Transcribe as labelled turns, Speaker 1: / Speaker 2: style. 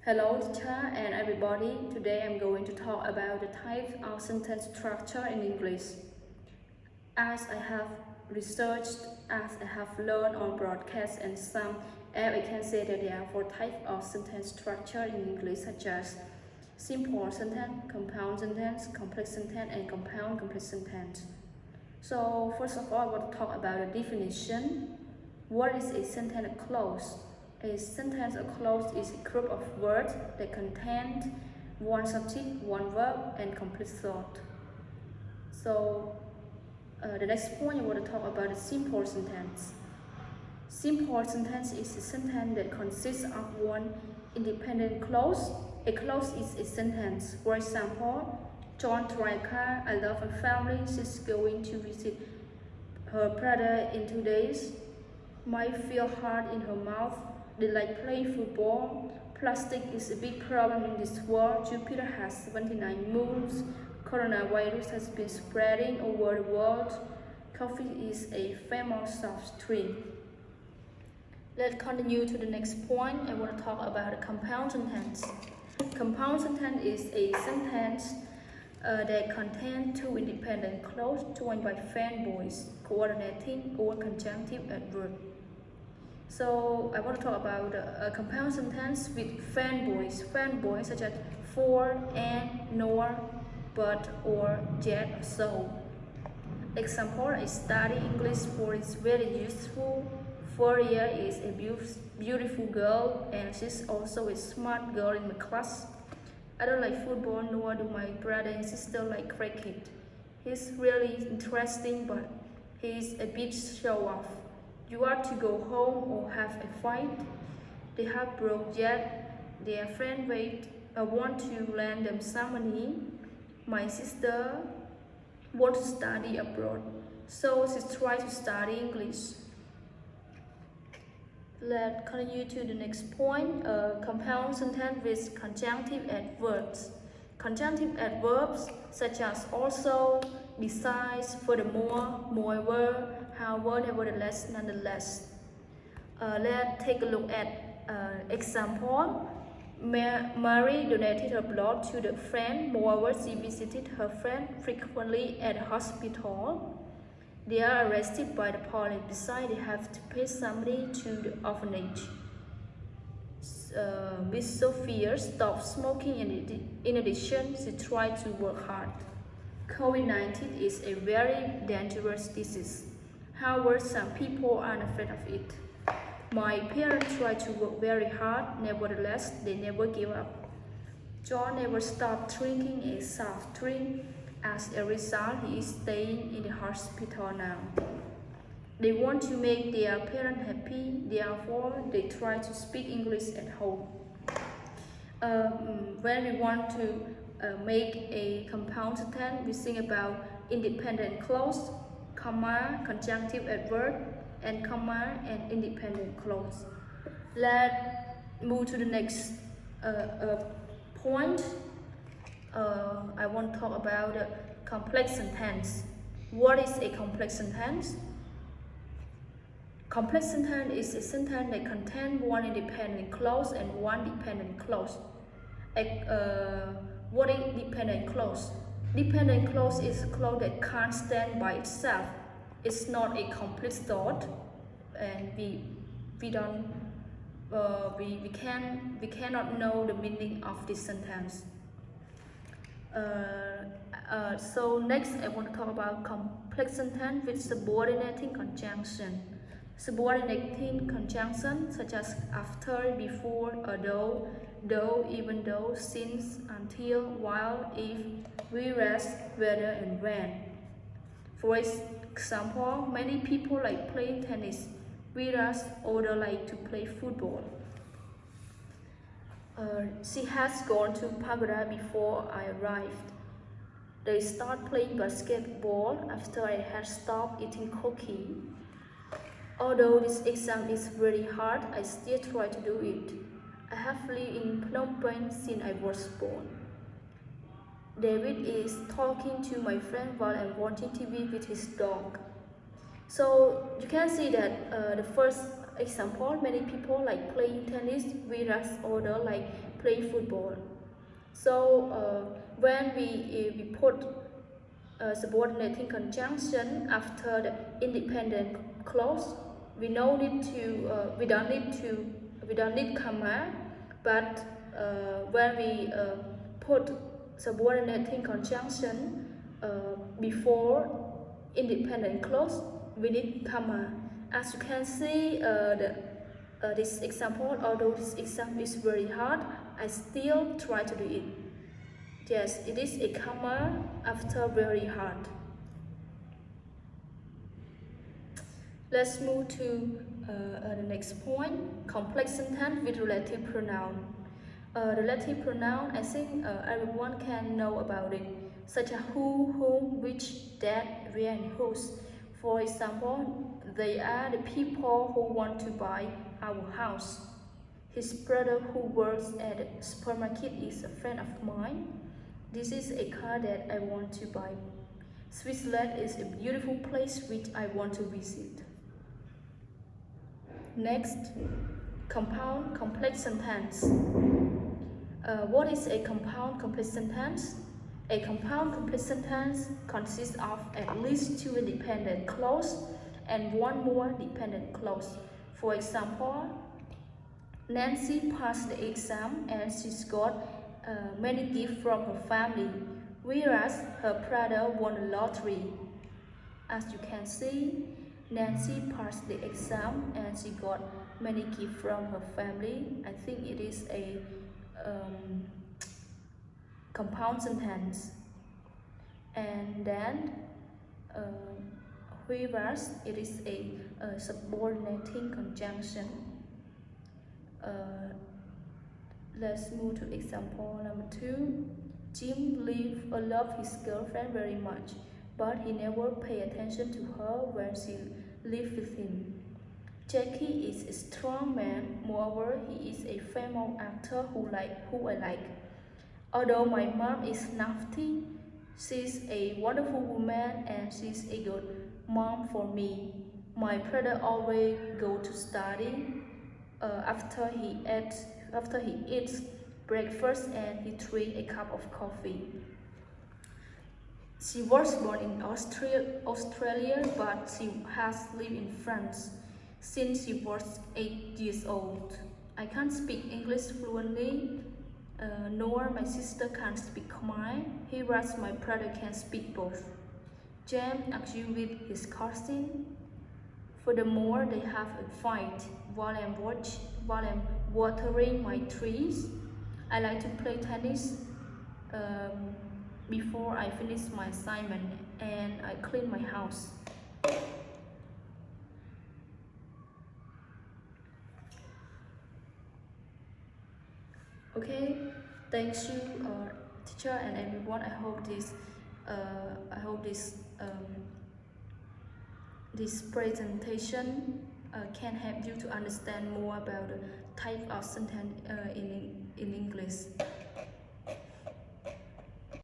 Speaker 1: Hello teacher and everybody. Today I'm going to talk about the types of sentence structure in English. As I have researched, as I have learned on broadcast and some app, I can say that there are 4 types of sentence structure in English, such as simple sentence, compound sentence, complex sentence, and compound complex sentence. So first of all, I want to talk about the definition. What is a sentence clause? A sentence or clause is a group of words that contain one subject, one verb, and complete thought. So the next point I want to talk about is simple sentence. Simple sentence is a sentence that consists of one independent clause. A clause is a sentence. For example, John drives a car. I love her family. She's going to visit her brother in 2 days. Might feel hard in her mouth. They like playing football. Plastic is a big problem in this world. Jupiter has 79 moons. Coronavirus has been spreading over the world. Coffee is a famous soft drink. Let's continue to the next point. I want to talk about a compound sentence. Compound sentence is a sentence that contains 2 independent clauses joined by fanboys, coordinating or conjunctive adverb. So I want to talk about a compound sentence with fanboys. Fanboys such as for, and, nor, but, or, yet, so. Example, I study English for it's very useful. Foria is a beautiful girl and she's also a smart girl in my class. I don't like football, nor do my brother and sister like cricket. He's really interesting, but he's a bit show-off. You are to go home or have a fight. They have broke yet. Their friend want to lend them some money. My sister wants to study abroad, so she tries to study English. Let's continue to the next point. Compound sentence with conjunctive adverbs. Conjunctive adverbs such as also, besides, furthermore, moreover, however, nevertheless, nonetheless. Let's take a look at example. Mary donated her blood to the friend. Moreover, she visited her friend frequently at the hospital. They are arrested by the police. Besides, they have to pay some money to the orphanage. Miss Sophia stopped smoking. In addition, she tried to work hard. COVID-19 is a very dangerous disease. However, some people are afraid of it. My parents tried to work very hard. Nevertheless, they never give up. John never stopped drinking a soft drink. As a result, he is staying in the hospital now. They want to make their parents happy, therefore they try to speak English at home. When we want to make a compound sentence, we think about independent clause, comma, conjunctive adverb, and comma and independent clause. Let's move to the next point. I want to talk about the complex sentence. What is a complex sentence? Complex sentence is a sentence that contains one independent clause and one dependent clause. What is dependent clause? Dependent clause is a clause that can't stand by itself. It's not a complete thought, and we cannot know the meaning of this sentence. So next I want to talk about complex sentence with subordinating conjunction. Subordinating conjunction such as after, before, although, though, even though, since, until, while, if, whereas, whether, and when. For example, many people like playing tennis, whereas others like to play football. She has gone to Pagoda before I arrived. They start playing basketball after I had stopped eating cookie. Although this exam is really hard, I still try to do it. I have lived in Phnom Penh since I was born. David is talking to my friend while I'm watching TV with his dog. So you can see that the first example, many people like playing tennis, whereas others like playing football. So when we put subordinating conjunction after the independent clause, we don't need comma, but when we put subordinating conjunction before independent clause, we need comma. As you can see, this example, although this exam is very hard, I still try to do it. Yes, it is a comma after very hard. Let's move to the next point, complex sentence with relative pronoun. Relative pronoun, I think everyone can know about it, such as who, whom, which, that, where, and whose. For example, they are the people who want to buy our house. His brother who works at the supermarket is a friend of mine. This is a car that I want to buy. Switzerland is a beautiful place which I want to visit. Next, compound complex sentence. What is a compound complex sentence? A compound complex sentence consists of at least two independent clauses and one more dependent clause. For example, Nancy passed the exam and she's got many gifts from her family, whereas her brother won the lottery. As you can see, Nancy passed the exam and she got many gifts from her family. I think it is a compound sentence. And then whereas it is a subordinating conjunction. Let's move to example number 2. Jim loved his girlfriend very much, but he never paid attention to her when she lived with him. Jackie is a strong man. Moreover, he is a famous actor who I like. Although my mom is nasty, she's a wonderful woman and she's a good mom for me. My brother always go to study after he eats breakfast and he drinks a cup of coffee. She was born in Australia, but she has lived in France since she was 8 years old. I can't speak English fluently, nor my sister can speak Khmer, whereas my brother can speak both. James argues with his cousin. Furthermore, they have a fight while I'm watering my trees. I like to play tennis before I finish my assignment, and I clean my house. Okay, thanks you, teacher and everyone. I hope this presentation can help you to understand more about the type of sentence in English.